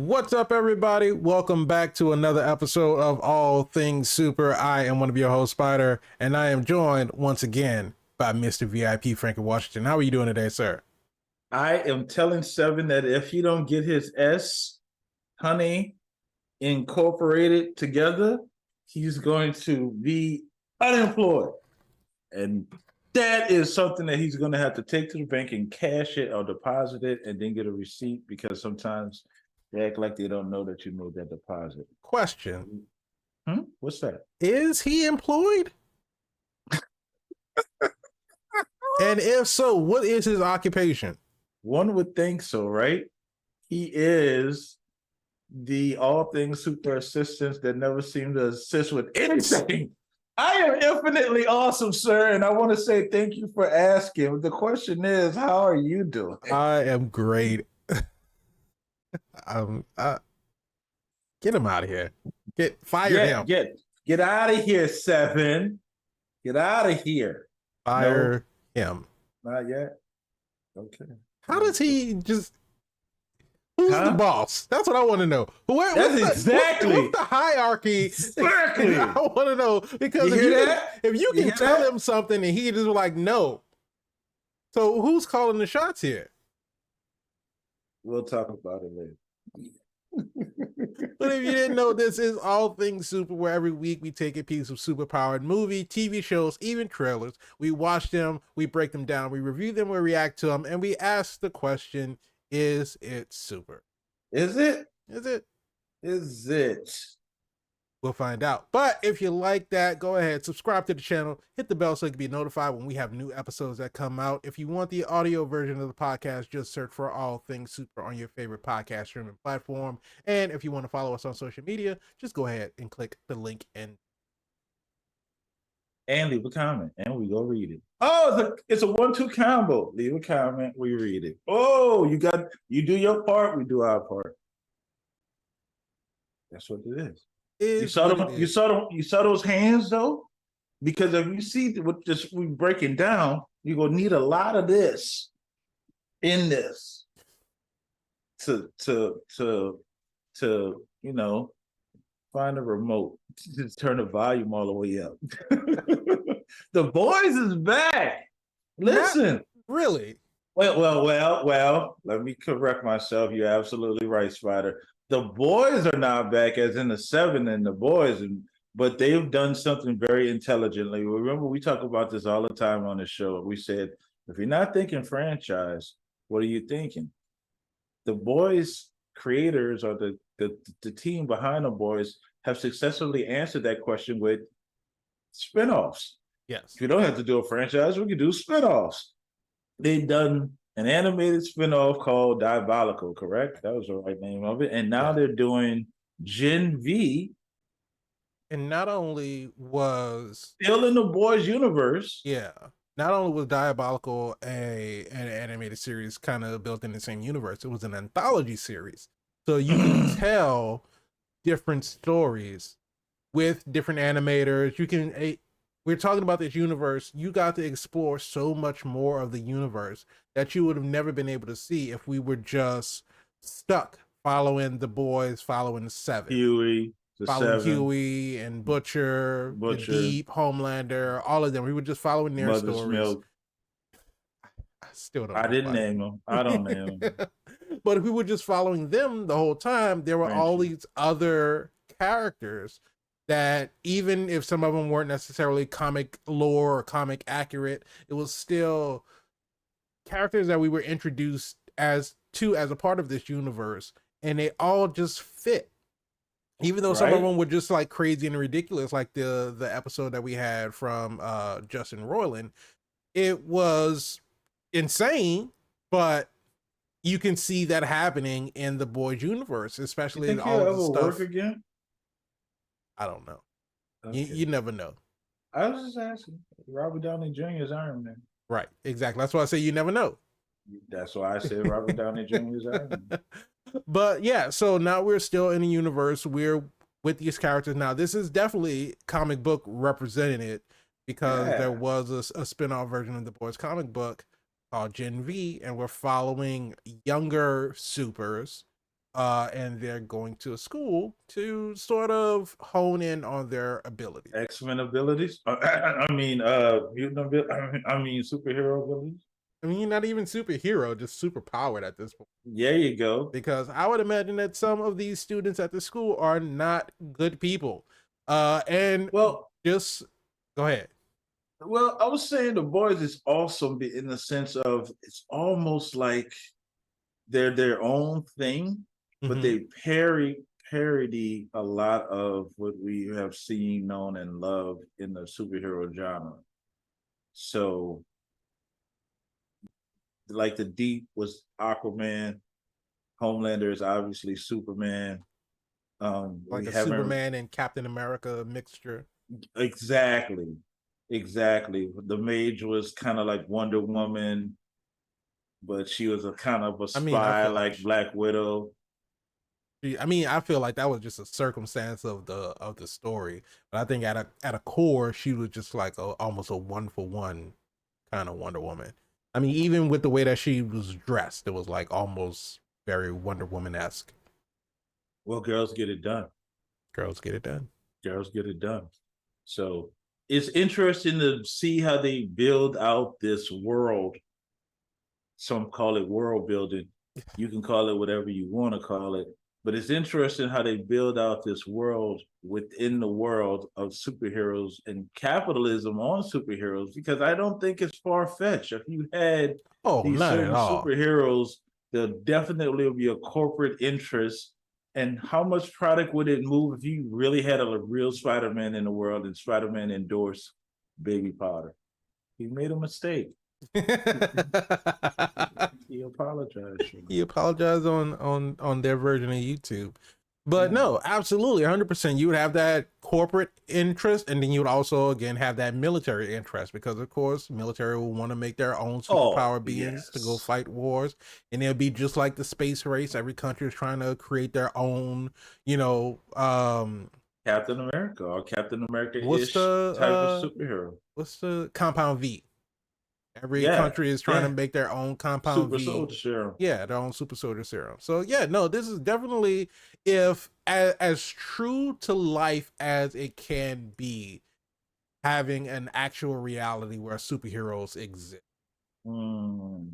What's up, everybody? Welcome back to another episode of All Things Super. I am one of your hosts, Spider, and I am joined once again by Mr. VIP Frankie Washington. How are you doing today, sir? I am telling Seven that if he don't get his S Honey Incorporated together, he's going to be unemployed. And that is something that he's going to have to take to the bank and cash it or deposit it and then get a receipt, because sometimes they act like they don't know that you made that deposit. Question. What's that? Is he employed? And if so, what is his occupation? One would think so, right? He is the all things super assistants that never seem to assist with anything. I am infinitely awesome, sir, and I want to say thank you for asking. The question is, how are you doing? I am great. Get him out of here. Fire him. Get out of here, Seven. Get out of here. Fire him. Not yet. Okay. How does he just? Who's the boss? That's what I want to know. What's the hierarchy? Exactly. I want to know, because if you can tell him something and he just like no. So who's calling the shots here? We'll talk about it later. But if you didn't know, this is All Things Super, where every week we take a piece of superpowered movie, TV shows, even trailers. We watch them, we break them down, we review them, we react to them, and we ask the question, is it super? Is it? Is it? Is it? We'll find out. But if you like that, go ahead, subscribe to the channel, hit the bell so you can be notified when we have new episodes that come out. If you want the audio version of the podcast, just search for All Things Super on your favorite podcast streaming platform. And if you want to follow us on social media, just go ahead and click the link in. And leave a comment, and we go read it. Oh, it's a 1-2 combo. Leave a comment, we read it. Oh, you do your part, we do our part. That's what it is. You saw those hands though? Because if you see what we breaking down, you're gonna need a lot of this in this to you know, find a remote to turn the volume all the way up. The boys is back. Listen. Really? Well, let me correct myself. You're absolutely right, Spider. The boys are now back, as in the Seven and the boys, but they've done something very intelligently. Remember, we talk about this all the time on the show. We said, if you're not thinking franchise, what are you thinking? The boys creators, or the team behind the boys, have successfully answered that question with spinoffs. Yes. If you don't have to do a franchise, we can do spinoffs. They've done an animated spinoff called Diabolical, correct? That was the right name of it. And now they're doing Gen V. And not only was still in the boys universe. Yeah. Not only was Diabolical an animated series kind of built in the same universe, it was an anthology series. So you can tell different stories with different animators. We're talking about this universe. You got to explore so much more of the universe that you would have never been able to see if we were just stuck following the boys, following the Seven. Huey and Butcher, the Deep, Homelander, all of them. We were just following their stories. Milk. I still don't. I didn't name them. I don't name them. But if we were just following them the whole time, there were all these other characters that, even if some of them weren't necessarily comic lore or comic accurate, it was still characters that we were introduced as a part of this universe, and they all just fit. Even though some of them were just like crazy and ridiculous, like the episode that we had from Justin Roiland, it was insane, but you can see that happening in the boys universe, especially in all the stuff. Work again? I don't know. Okay. You never know. I was just asking. Robert Downey Jr. is Iron Man. Right, exactly. That's why I say you never know. That's why I said Robert Downey Jr. is Iron Man. But yeah, so now we're still in the universe. We're with these characters now. This is definitely comic book represented, because there was a spin-off version of the boys comic book called Gen V, and we're following younger supers and they're going to a school to sort of hone in on their abilities. X-Men abilities. Mutant I mean, superhero abilities. I mean, not even superhero, just super powered at this point. There you go. Because I would imagine that some of these students at the school are not good people. And well, just go ahead. Well, I was saying the boys is awesome in the sense of it's almost like they're their own thing, but they parody a lot of what we have seen, known, and loved in the superhero genre. So, like the Deep was Aquaman, Homelander is obviously Superman. Like We a haven't Superman and Captain America mixture. exactly. The Mage was kind of like Wonder Woman, but she was a kind of a I mean, I spy feel like Black Widow. I feel like that was just a circumstance of the story, but I think at a core, she was just like almost a 1-for-1 kind of Wonder Woman. I mean, even with the way that she was dressed, it was like almost very Wonder Woman esque. Well, girls get it done. Girls get it done. Girls get it done. So it's interesting to see how they build out this world. Some call it world building. You can call it whatever you want to call it. But it's interesting how they build out this world within the world of superheroes and capitalism on superheroes, because I don't think it's far-fetched. If you had these not certain at all. superheroes, there definitely will be a corporate interest. And how much product would it move if you really had a real Spider-Man in the world and Spider-Man endorsed baby powder? He made a mistake. He apologized. He apologized on their version of YouTube. But Yeah. no, absolutely, 100%. You would have that corporate interest, and then you would also again have that military interest, because of course, military will want to make their own superpower beings to go fight wars, and it'll be just like the space race. Every country is trying to create their own, Captain America or Captain what's America-ish the type of superhero. what's the compound V? Every Yeah, country is trying to make their own compound super V. soldier serum. Yeah, their own super soldier serum. So yeah, no, this is definitely, if as true to life as it can be, having an actual reality where superheroes exist. And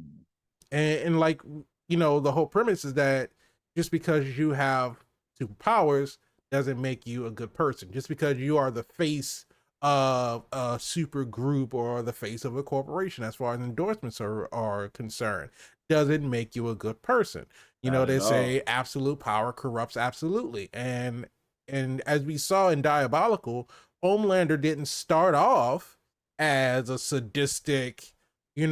like, the whole premise is that just because you have superpowers doesn't make you a good person. Just because you are the face of a super group or the face of a corporation, as far as endorsements are concerned, doesn't make you a good person. They say absolute power corrupts absolutely. And as we saw in Diabolical, Homelander didn't start off as a sadistic, he's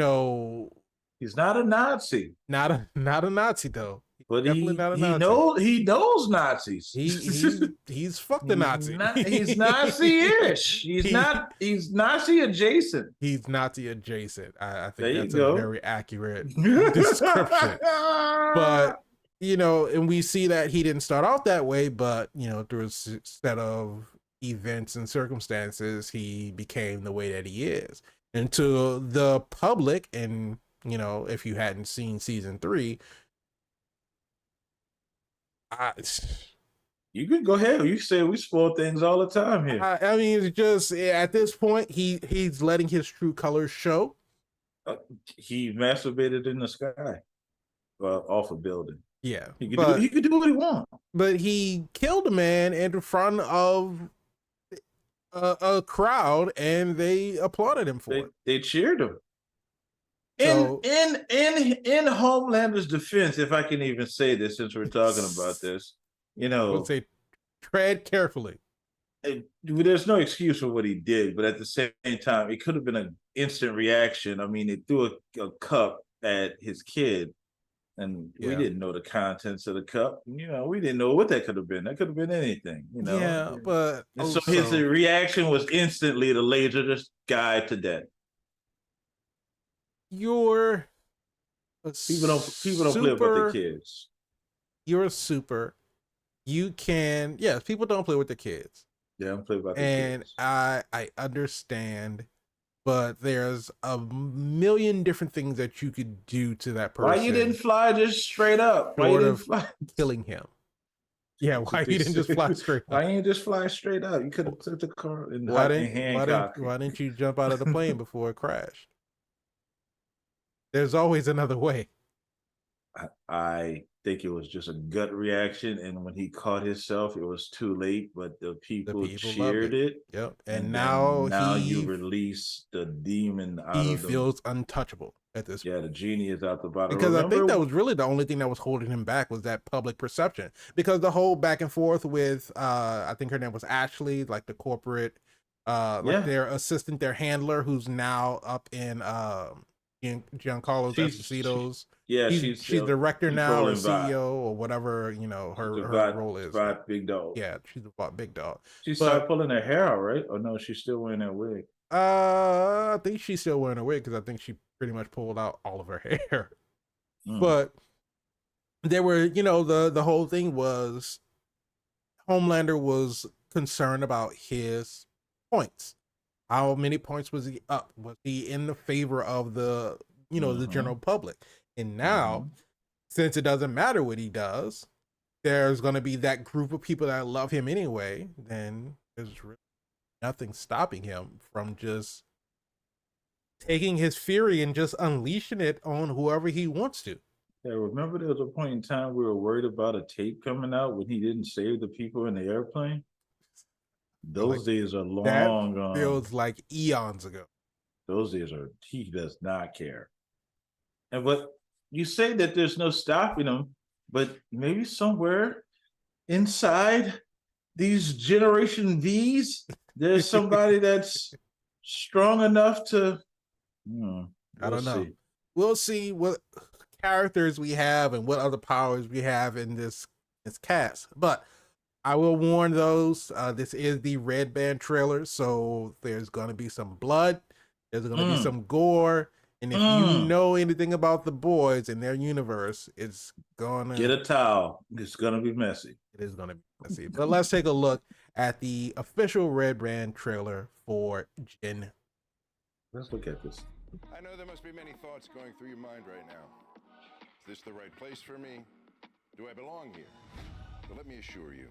not a Nazi. not a Nazi though. But Definitely not a Nazi. He knows Nazis. He's fucked the Nazi. He's Nazi-ish. He's Nazi adjacent. He's Nazi adjacent. I think there that's a very accurate description. But and we see that he didn't start off that way, but through a set of events and circumstances, he became the way that he is. And to the public, and if you hadn't seen season 3, you can go ahead. You say we spoil things all the time here. I mean, it's just at this point, he's letting his true colors show. He masturbated in the sky, off a building. Yeah, he could do what he wants. But he killed a man in front of a crowd, and they applauded him for it. They cheered him. So, in Homelander's defense, if I can even say this, since we're talking about this, let's say tread carefully. There's no excuse for what he did, but at the same time, it could have been an instant reaction. I mean, he threw a cup at his kid, and we didn't know the contents of the cup. We didn't know what that could have been. That could have been anything. Yeah, but so his reaction was instantly to laser this guy to death. You're people don't play about their kids. You're a super. You can, people don't play with their kids. They don't play about their kids. And I understand but there's a million different things that you could do to that person. Why you didn't fly just straight up? Why you didn't fly? Killing him. Yeah, why you didn't just fly straight up? Why you didn't just fly straight up? You could have took the car and why Hancock. didn't you jump out of the plane before it crashed? There's always another way. I think it was just a gut reaction, and when he caught himself, it was too late. But the people cheered it. Yep, and now you release the demon out of him. He feels untouchable at this point. Yeah, the genie is out the bottom. Because I think that was really the only thing that was holding him back was that public perception. Because the whole back and forth with I think her name was Ashley, like the corporate like their assistant, their handler, who's now up in Giancarlo Esposito's. She's director now, or CEO, or whatever, you know, her role is. Big dog. Yeah, she's a big dog. She started pulling her hair out, right? Or no, she's still wearing that wig. I think she's still wearing a wig because I think she pretty much pulled out all of her hair. But there were, you know, the whole thing was Homelander was concerned about his points. How many points was he up? Was he in the favor of the, you know, the general public? And now, since it doesn't matter what he does, there's going to be that group of people that love him anyway. Then there's really nothing stopping him from just taking his fury and just unleashing it on whoever he wants to. Yeah, remember there was a point in time we were worried about a tape coming out when he didn't save the people in the airplane? Those days are long gone. Feels like eons ago. Those days are, he does not care. And but you say that there's no stopping him, but maybe somewhere inside these Generation Vs, there's somebody that's strong enough to, I don't know. We'll see what characters we have and what other powers we have in this cast. But I will warn those, this is the Red Band trailer, so there's going to be some blood, there's going to be some gore, and if you know anything about the boys and their universe, it's going to... Get a towel. It's going to be messy. It is going to be messy. But let's take a look at the official Red Band trailer for Gen. Let's look at this. I know there must be many thoughts going through your mind right now. Is this the right place for me? Do I belong here? But let me assure you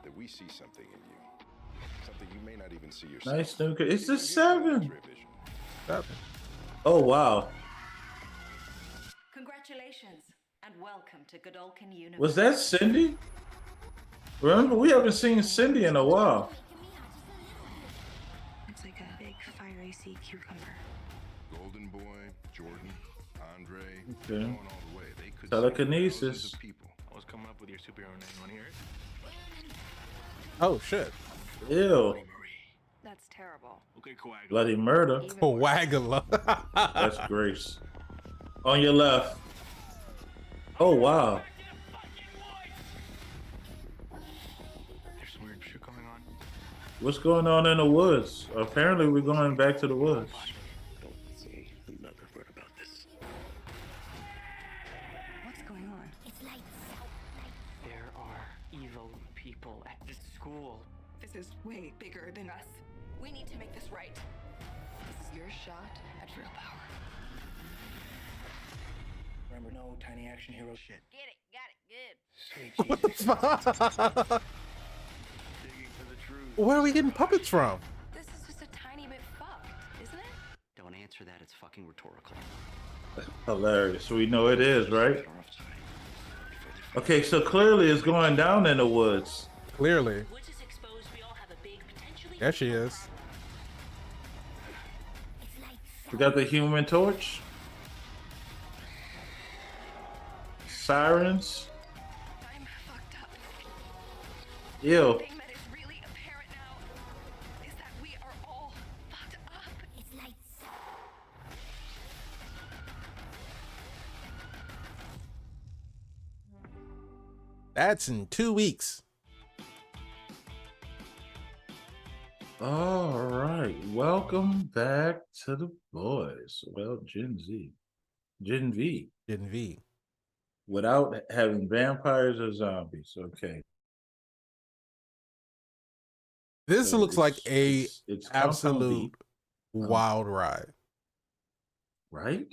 that we see something in you. Something you may not even see yourself. Nice. It's the 7. Oh, wow. Congratulations and welcome to Godolkin University. Was that Cindy? Remember, we haven't seen Cindy in a while. It's like a big fiery sea cucumber. Golden Boy, Jordan, Andre, okay. Going all the way. They could telekinesis. People. I was coming up with your superhero name. You want to hear it? Oh shit! Ew. That's terrible. Okay, Coagula. Bloody murder. Coagula. That's Grace. On your left. Oh wow. There's some weird shit going on. What's going on in the woods? Apparently, we're going back to the woods. Don't say another word about this. What's going on? It's lights. There are evil people at this school. This is way bigger than us. We need to make this right. This is your shot at real power. Remember, no tiny action hero shit. Get it. Got it. Good. What the fuck? Digging for the truth. Where are we getting puppets from? This is just a tiny bit fucked, isn't it? Don't answer that, it's fucking rhetorical. Hilarious. We know it is, right? Okay, so clearly it's going down in the woods. Clearly. Woods is exposed. We all have a big potentially. There she is. We got the Human Torch. Sirens. I'm fucked up. Ew. The thing that is really apparent now is that we are all fucked up. It's lights. That's in 2 weeks. All right. Welcome back to the boys. Well, Gen Z. Gen V. Gen V. Without having vampires or zombies. Okay. This So looks like a it's absolute wild ride. Right?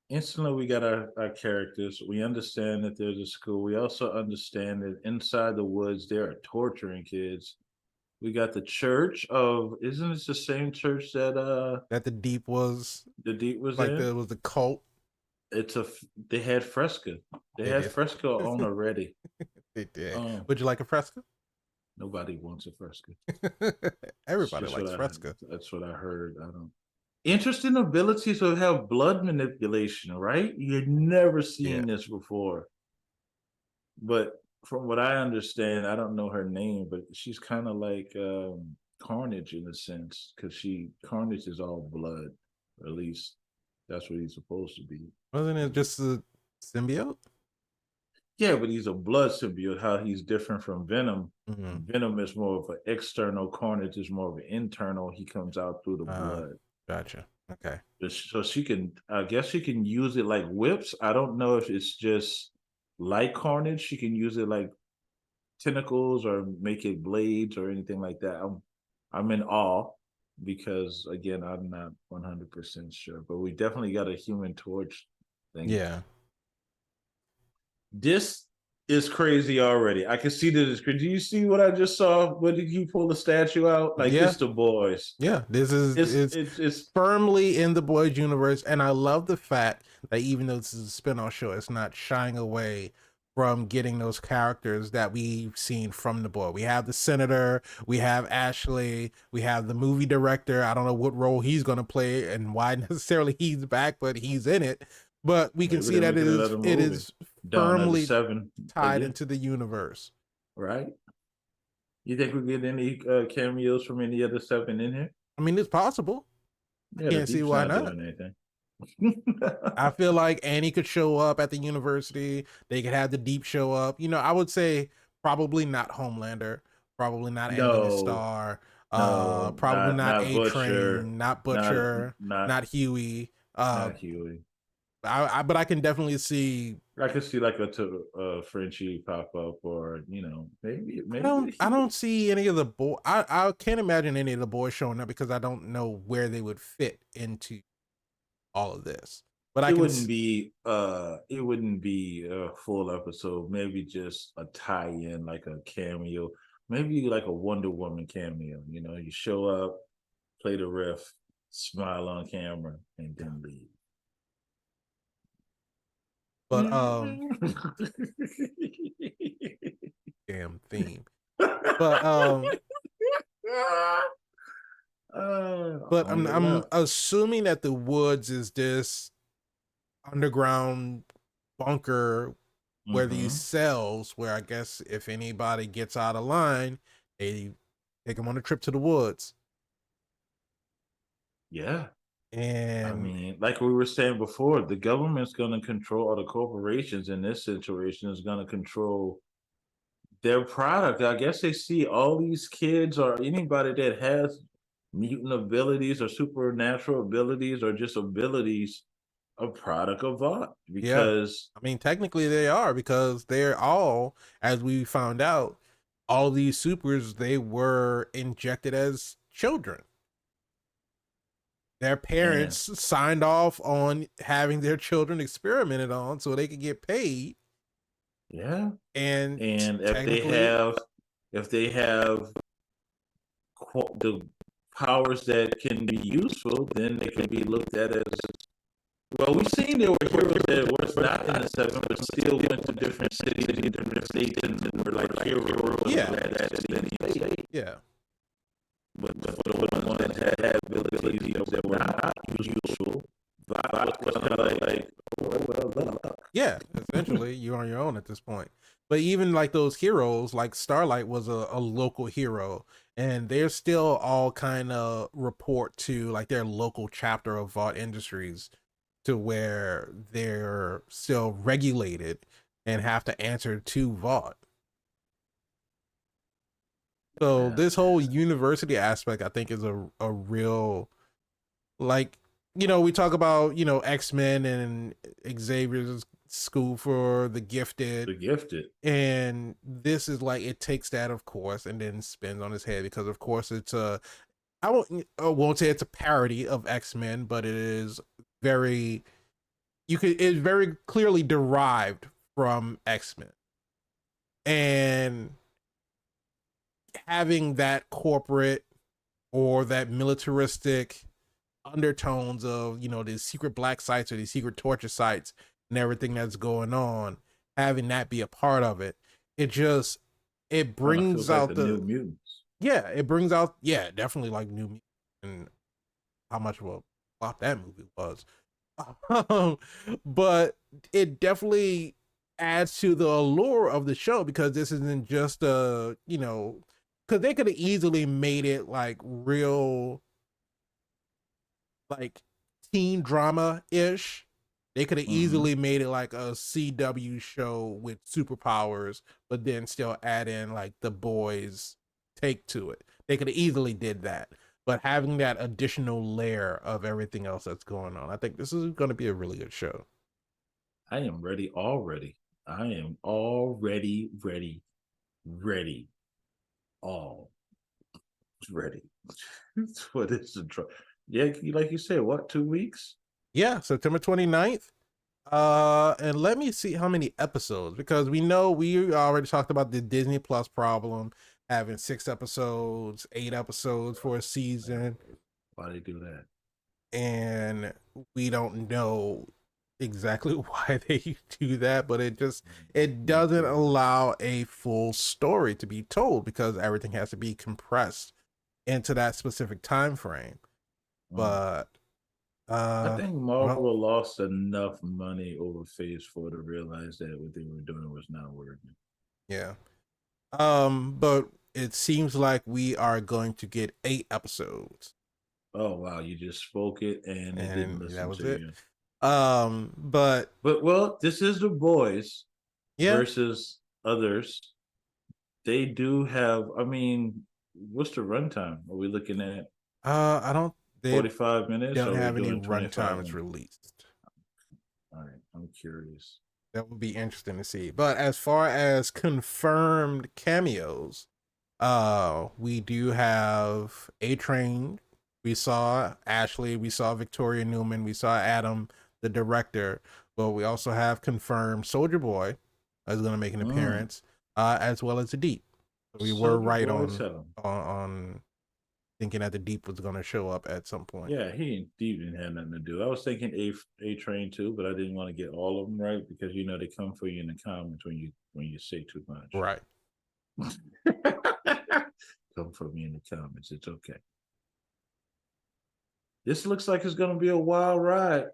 Instantly, we got our characters. We understand that there's a school. We also understand that inside the woods, they are torturing kids. We got the church of, isn't this the same church That the deep was the Deep was like in? was the cult. They had fresco. They They had did. fresco on already. They did. Um, Would you like a fresco? Nobody wants a fresco. Everybody likes fresco. That's what I heard. I don't. Interesting abilities to have blood manipulation, right? You'd never Yeah. seen this before. But from what I understand, I don't know her name, but she's kind of like Carnage in a sense, because Carnage is all blood, or at least that's what he's supposed to be. Wasn't it just a symbiote? Yeah, but he's a blood symbiote. How he's different from Venom. Mm-hmm. Venom is more of an external. Carnage is more of an internal. He comes out through the blood. Gotcha. Okay. So she can, I guess she can use it like whips. I don't know if it's just like Carnage. She can use it like tentacles or make it blades or anything like that. I'm in awe because again, I'm not 100% sure, but we definitely got a Human Torch thing. Yeah. This is crazy already. I can see that it's crazy. Do you see what I just saw? What did you pull the statue out? Like Yeah. it's the boys. Yeah. This is it's firmly in the boys universe, and I love the fact that even though this is a spin-off show, it's not shying away from getting those characters that we've seen from the boy. We have the senator, we have Ashley, we have the movie director. I don't know what role he's going to play and why necessarily he's back, but he's in it. But we can see that it is firmly tied into the universe. Right? You think we get any cameos from any other 7 in here? I mean, it's possible. Yeah, I can't see why not. I feel like Annie could show up at the university. They could have the Deep show up. You know, I would say probably not Homelander, probably not Ambulance Star, probably not A-Train, not Butcher, not Huey. Not Huey. But I can definitely see. I could see like a Frenchie pop up, or you know, maybe. I don't see any of the boy. I can't imagine any of the boys showing up because I don't know where they would fit into all of this. But it wouldn't be a full episode. Maybe just a tie-in, like a cameo. Maybe like a Wonder Woman cameo. You know, you show up, play the riff, smile on camera, and then leave. But damn theme. But but I'm assuming that the woods is this underground bunker where these cells, where I guess if anybody gets out of line, they take them on a trip to the woods. Yeah. And I mean, like we were saying before, the government's going to control, or the corporations in this situation is going to control their product. I guess they see all these kids or anybody that has mutant abilities or supernatural abilities or just abilities a product of Vought, because I mean, technically they are, because they're all, as we found out, all these supers, they were injected as children. Their parents signed off on having their children experimented on so they could get paid. Yeah. And if they have the powers that can be useful, then they can be looked at as, well, we've seen there were heroes that were not in the 7, but still went to different cities and different states and were like heroes. Yeah. But for the ones that had abilities that were not useful, Vought was kind of like, well, yeah, essentially you're on your own at this point. But even like those heroes, like Starlight was a local hero, and they're still all kind of report to like their local chapter of Vought Industries, to where they're still regulated and have to answer to Vought. So this whole university aspect, I think, is a real, like, you know, we talk about, you know, X-Men and Xavier's school for the gifted. And this is like, it takes that, of course, and then spins on his head, because of course it's a won't say it's a parody of X-Men, but it is very it's very clearly derived from X-Men. And having that corporate or that militaristic undertones of, you know, these secret black sites or these secret torture sites and everything that's going on, having that be a part of it, it brings feels like out the New Mutants. Yeah, it brings out, yeah, definitely like New Mutants and how much of a flop that movie was. But it definitely adds to the allure of the show, because this isn't just a, you know, because they could have easily made it like real, like teen drama ish. They could have easily made it like a CW show with superpowers, but then still add in like the boys take to it. They could have easily did that. But having that additional layer of everything else that's going on, I think this is going to be a really good show. I am ready already. I am already ready. All ready. What is the yeah, like you said, what, 2 weeks? Yeah, September 29th. And let me see how many episodes, because we know we already talked about the Disney Plus problem, having 6 episodes, 8 episodes for a season. Why they do that? And we don't know exactly why they do that, but it doesn't allow a full story to be told, because everything has to be compressed into that specific time frame. But I think Marvel lost enough money over Phase 4 to realize that what they were doing was not working. Yeah. But it seems like we are going to get 8 episodes. Oh wow, you just spoke it and it didn't listen that was to it. you. But well, this is The Boys yeah, versus others. They do have, I mean, what's the runtime? Are we looking at I don't, they 45 minutes? don't or are have we any doing 25 runtimes released. All right, I'm curious. That would be interesting to see. But as far as confirmed cameos, we do have A-Train. We saw Ashley. We saw Victoria Newman. We saw Adam, the director. But we also have confirmed Soldier Boy is going to make an appearance, as well as the Deep. So we were right on thinking that the Deep was going to show up at some point. Yeah, Deep didn't have nothing to do. I was thinking A-Train too, but I didn't want to get all of them right, because you know they come for you in the comments when you say too much. Right. Come for me in the comments. It's okay. This looks like it's going to be a wild ride.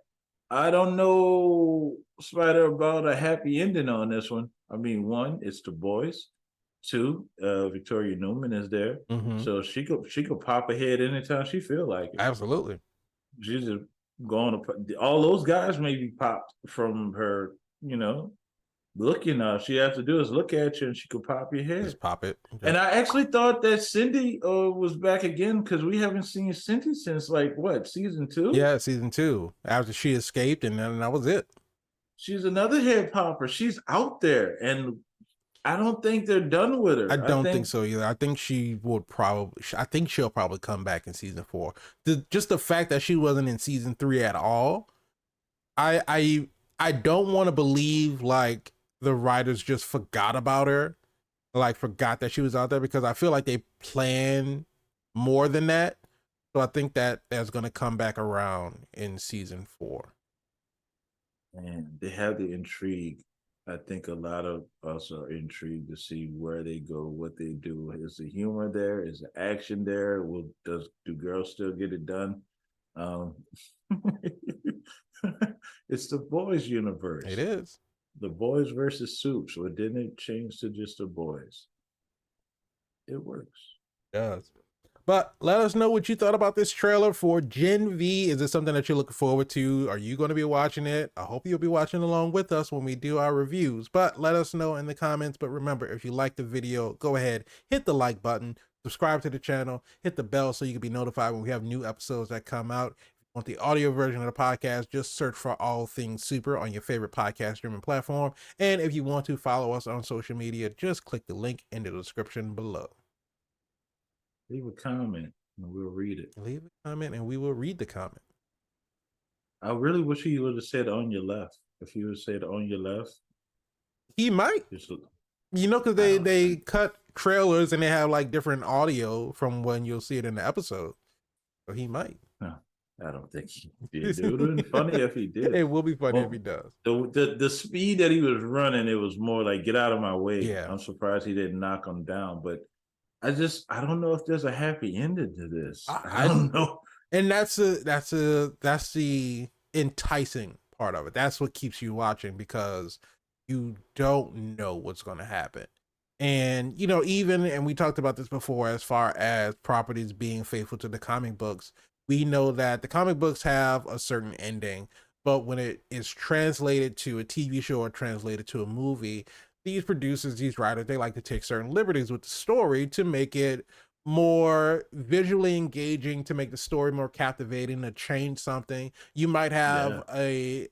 I don't know, Spider, about a happy ending on this one. I mean, 1, it's The Boys. 2, Victoria Newman is there, so she could pop ahead anytime she feel like it. Absolutely. She's just going to, all those guys may be popped from her, you know, looking up. She has to do is look at you and she could pop your head. Just pop it. And I actually thought that Cindy was back again, because we haven't seen Cindy since like what, season 2? Yeah, season 2. After she escaped, and then that was it. She's another head popper. She's out there, and I don't think they're done with her. I don't think so either. I think she'll probably come back in season 4. Just the fact that she wasn't in season 3 at all. I don't want to believe like the writers just forgot about her, like forgot that she was out there, because I feel like they plan more than that. So I think that that's going to come back around in season 4. And they have the intrigue. I think a lot of us are intrigued to see where they go, what they do. Is the humor there? Is the action there? Do girls still get it done? It's The Boys universe. It is. The Boys versus Soups. Or didn't it change to just The Boys? It works. It does. But let us know what you thought about this trailer for Gen V. Is it something that you're looking forward to? Are you going to be watching it? I hope you'll be watching along with us when we do our reviews. But let us know in the comments. But remember, if you like the video, go ahead, hit the like button, subscribe to the channel, hit the bell so you can be notified when we have new episodes that come out. If you want the audio version of the podcast, just search for All Things Super on your favorite podcast streaming platform. And if you want to follow us on social media, just click the link in the description below. Leave a comment. And we'll read it. Leave a comment and we will read the comment. I really wish he would have said on your left. If he would have said on your left, He might. just You know, because I don't they think- cut trailers and they have like different audio from when you'll see it in the episode. So he might. no, I don't think he did. It would have been funny if he did. It will be funny Well, if he does. The speed that he was running, it was more like get out of my way. Yeah. I'm surprised he didn't knock him down, but I don't know if there's a happy ending to this. I don't know. And that's the enticing part of it. That's what keeps you watching, because you don't know what's going to happen. And you know, and we talked about this before, as far as properties being faithful to the comic books, we know that the comic books have a certain ending, but when it is translated to a TV show or translated to a movie, these producers, these writers, they like to take certain liberties with the story to make it more visually engaging, to make the story more captivating, to change something. You might have a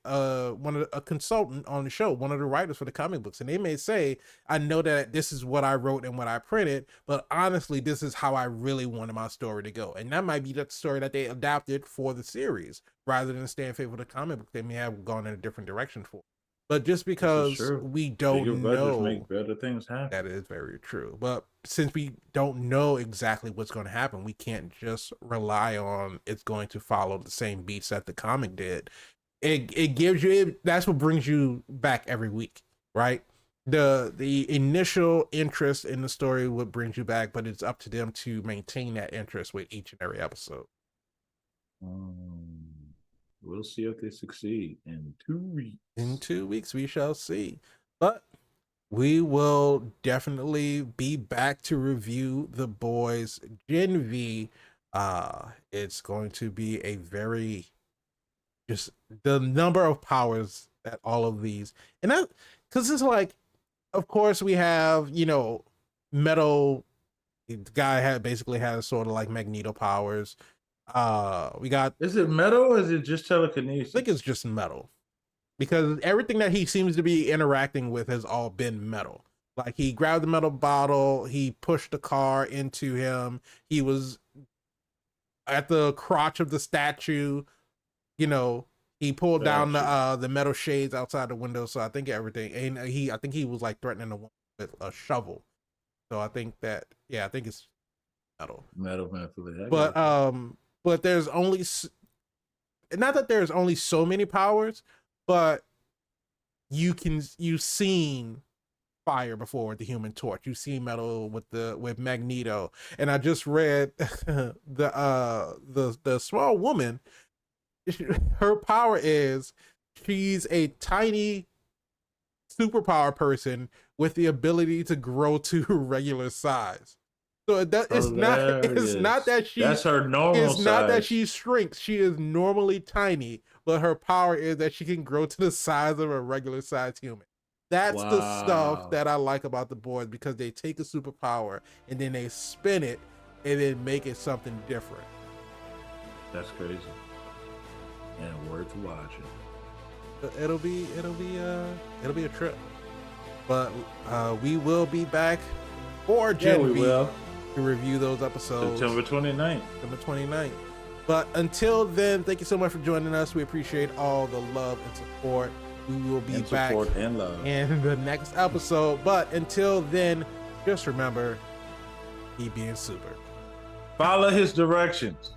consultant on the show, one of the writers for the comic books, and they may say, I know that this is what I wrote and what I printed, but honestly, this is how I really wanted my story to go. And that might be the story that they adapted for the series rather than staying faithful to the comic book. They may have gone in a different direction for it. But just because we don't know, make better things happen. that is very true. But since we don't know exactly what's going to happen, we can't just rely on it's going to follow the same beats that the comic did. It gives you, that's what brings you back every week, right? The initial interest in the story what brings you back, but it's up to them to maintain that interest with each and every episode. We'll see if they succeed in 2 weeks. In 2 weeks, we shall see. But we will definitely be back to review The Boys Gen V. It's going to be a very, just the number of powers that all of these, and that, because it's like, of course we have, you know, Metal. The guy basically has sort of like Magneto powers. We got, is it metal or is it just telekinesis? I think it's just metal, because everything that he seems to be interacting with has all been metal. Like he grabbed the metal bottle, he pushed the car into him, he was at the crotch of the statue, you know, he pulled down the metal shades outside the window. So I think everything, and I think he was like threatening a woman with a shovel. So I think that, I think it's metal. But there's only, not that there's only so many powers, but you've seen fire before with the Human Torch. You've seen metal with Magneto. And I just read the small woman, her power is she's a tiny superpower person with the ability to grow to regular size. So it's not that she, that's her normal size. It's not that she shrinks. She is normally tiny, but her power is that she can grow to the size of a regular sized human. That's the stuff that I like about The Boys, because they take a superpower and then they spin it and then make it something different. That's crazy. And worth watching. It'll be a trip. But we will be back for Gen V to review those episodes. September 29th. But until then, thank you so much for joining us. We appreciate all the love and support. We will be back and love in the next episode. But until then, just remember, keep being super. Follow his directions.